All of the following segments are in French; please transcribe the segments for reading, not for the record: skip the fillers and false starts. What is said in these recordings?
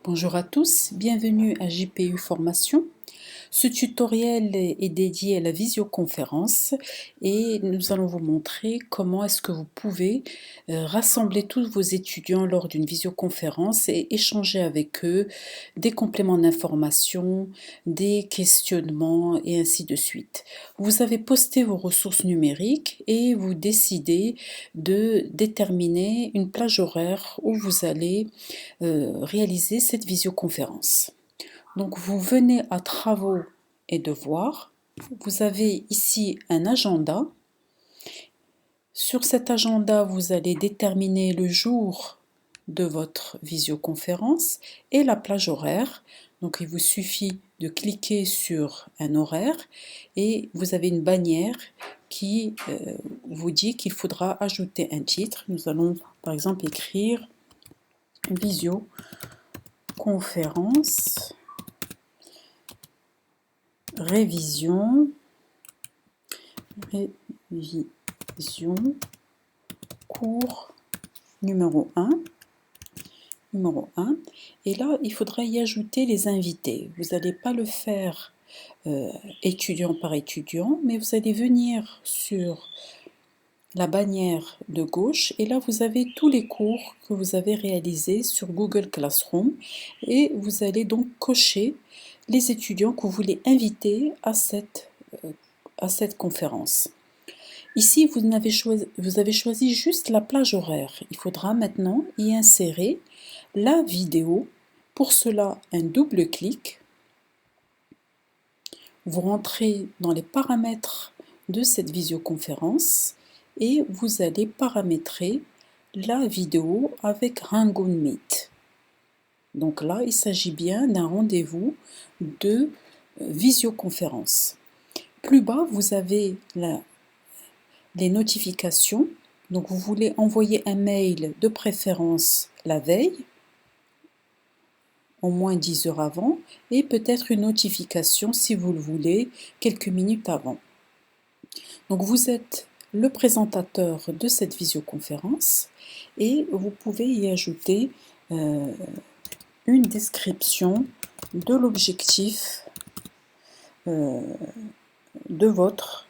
Bonjour à tous, bienvenue à JPU Formation. Ce tutoriel est dédié à la visioconférence et nous allons vous montrer comment est-ce que vous pouvez rassembler tous vos étudiants lors d'une visioconférence et échanger avec eux des compléments d'information, des questionnements et ainsi de suite. Vous avez posté vos ressources numériques et vous décidez de déterminer une plage horaire où vous allez réaliser cette visioconférence. Donc vous venez à travaux et devoirs. Vous avez ici un agenda. Sur cet agenda, vous allez déterminer le jour de votre visioconférence et la plage horaire. Donc il vous suffit de cliquer sur un horaire et vous avez une bannière qui vous dit qu'il faudra ajouter un titre. Nous allons par exemple écrire visioconférence révision cours numéro 1. Et là, il faudra y ajouter les invités. Vous n'allez pas le faire étudiant par étudiant, mais vous allez venir sur la bannière de gauche et là, vous avez tous les cours que vous avez réalisés sur Google Classroom et vous allez donc cocher les étudiants que vous voulez inviter à cette conférence. Ici, vous avez choisi juste la plage horaire. Il faudra maintenant y insérer la vidéo. Pour cela, un double clic. Vous rentrez dans les paramètres de cette visioconférence et vous allez paramétrer la vidéo avec Rangoon Meet. Donc là, il s'agit bien d'un rendez-vous de visioconférence. Plus bas, vous avez les notifications. Donc vous voulez envoyer un mail de préférence la veille, au moins 10 heures avant, et peut-être une notification si vous le voulez, quelques minutes avant. Donc vous êtes le présentateur de cette visioconférence et vous pouvez y ajouter une description de l'objectif de votre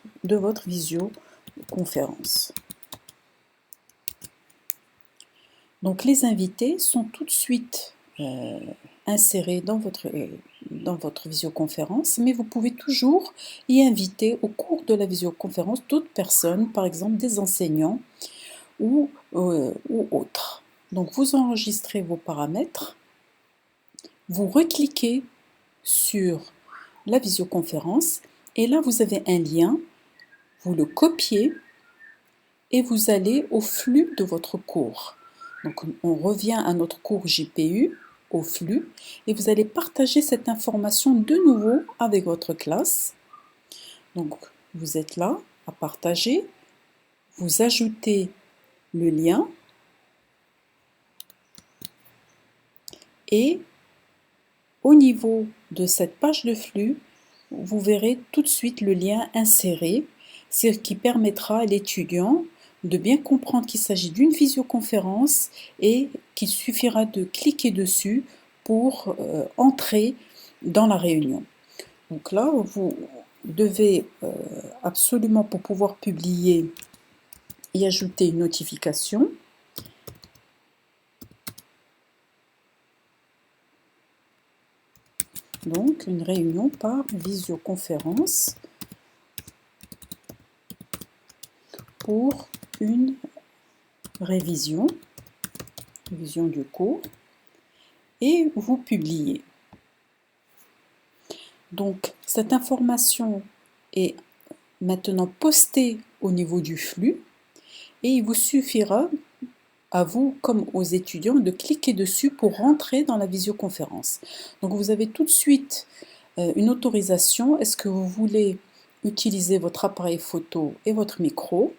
visioconférence. Donc les invités sont tout de suite insérés dans votre visioconférence, mais vous pouvez toujours y inviter au cours de la visioconférence d'autres personnes, par exemple des enseignants ou autres. Donc vous enregistrez vos paramètres, vous recliquez sur la visioconférence et là vous avez un lien, vous le copiez et vous allez au flux de votre cours. Donc on revient à notre cours JPU, au flux, et vous allez partager cette information de nouveau avec votre classe. Donc vous êtes là à partager, vous ajoutez le lien et au niveau de cette page de flux, vous verrez tout de suite le lien inséré, ce qui permettra à l'étudiant de bien comprendre qu'il s'agit d'une visioconférence et qu'il suffira de cliquer dessus pour entrer dans la réunion. Donc là, vous devez absolument, pour pouvoir publier, y ajouter une notification. Donc, une réunion par visioconférence pour une révision du cours et vous publiez. Donc, cette information est maintenant postée au niveau du flux et il vous suffira, à vous comme aux étudiants, de cliquer dessus pour rentrer dans la visioconférence. Donc, vous avez tout de suite une autorisation. Est-ce que vous voulez utiliser votre appareil photo et votre micro?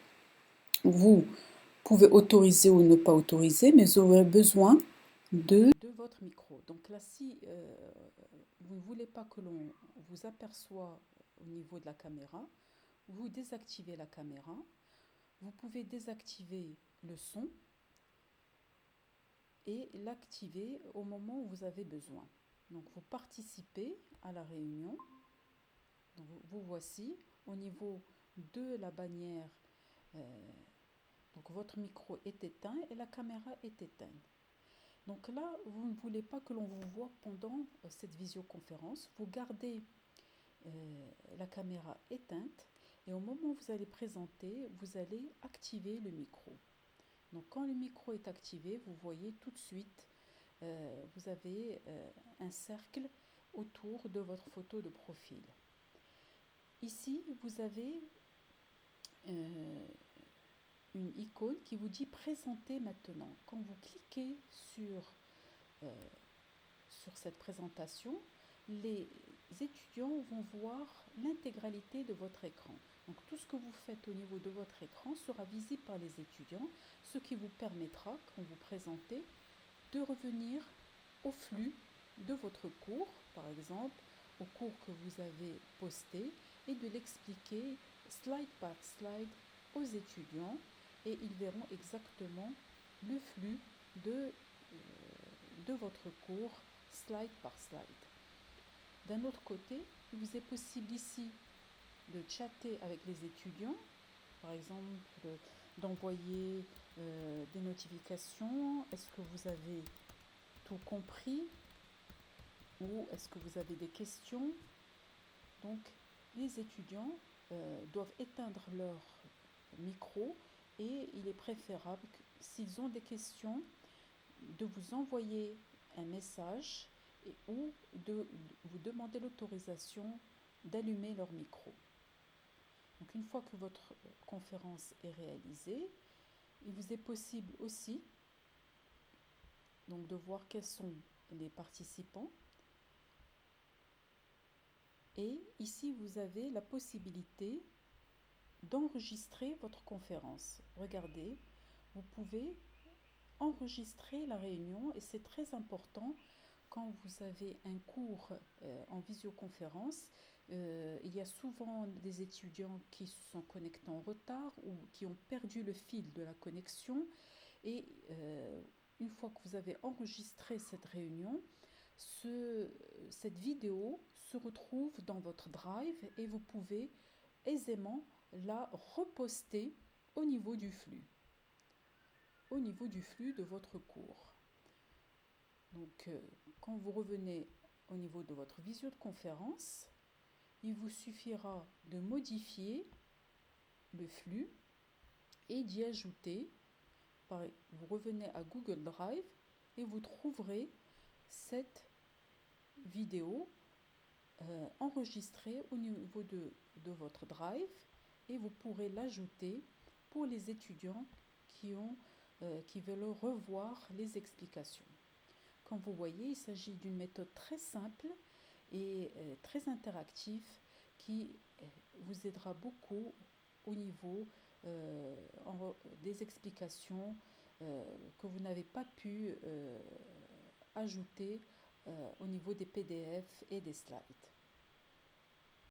Vous pouvez autoriser ou ne pas autoriser, mais vous aurez besoin de votre micro. Donc là, si vous ne voulez pas que l'on vous aperçoit au niveau de la caméra, vous désactivez la caméra. Vous pouvez désactiver le son et l'activer au moment où vous avez besoin. Donc vous participez à la réunion. Donc, vous voici au niveau de la bannière. Donc votre micro est éteint et la caméra est éteinte. Donc là, vous ne voulez pas que l'on vous voit pendant cette visioconférence. Vous gardez la caméra éteinte et au moment où vous allez présenter, vous allez activer le micro. Donc quand le micro est activé, vous voyez tout de suite, vous avez un cercle autour de votre photo de profil. Ici, vous avez une icône qui vous dit présenter maintenant. Quand vous cliquez sur cette présentation, les étudiants vont voir l'intégralité de votre écran. Donc tout ce que vous faites au niveau de votre écran sera visible par les étudiants, ce qui vous permettra, quand vous présentez, de revenir au flux de votre cours, par exemple au cours que vous avez posté, et de l'expliquer slide par slide aux étudiants, et ils verront exactement le flux de votre cours slide par slide. D'un autre côté, il vous est possible ici de chatter avec les étudiants, par exemple d'envoyer des notifications. Est-ce que vous avez tout compris ou est-ce que vous avez des questions? Donc les étudiants doivent éteindre leur micro et il est préférable, s'ils ont des questions, de vous envoyer un message ou de vous demander l'autorisation d'allumer leur micro. Donc une fois que votre conférence est réalisée, il vous est possible aussi donc, de voir quels sont les participants. Et ici, vous avez la possibilité d'enregistrer votre conférence. Regardez, vous pouvez enregistrer la réunion et c'est très important quand vous avez un cours en visioconférence. Il y a souvent des étudiants qui se sont connectés en retard ou qui ont perdu le fil de la connexion. Et une fois que vous avez enregistré cette réunion, cette vidéo se retrouve dans votre Drive et vous pouvez aisément la reposter au niveau du flux de votre cours. Donc, quand vous revenez au niveau de votre visioconférence, il vous suffira de modifier le flux et d'y ajouter. Vous revenez à Google Drive et vous trouverez cette vidéo enregistrée au niveau de votre Drive et vous pourrez l'ajouter pour les étudiants qui veulent revoir les explications. Comme vous voyez, il s'agit d'une méthode très simple et très interactive qui vous aidera beaucoup au niveau des explications que vous n'avez pas pu ajouter au niveau des PDF et des slides.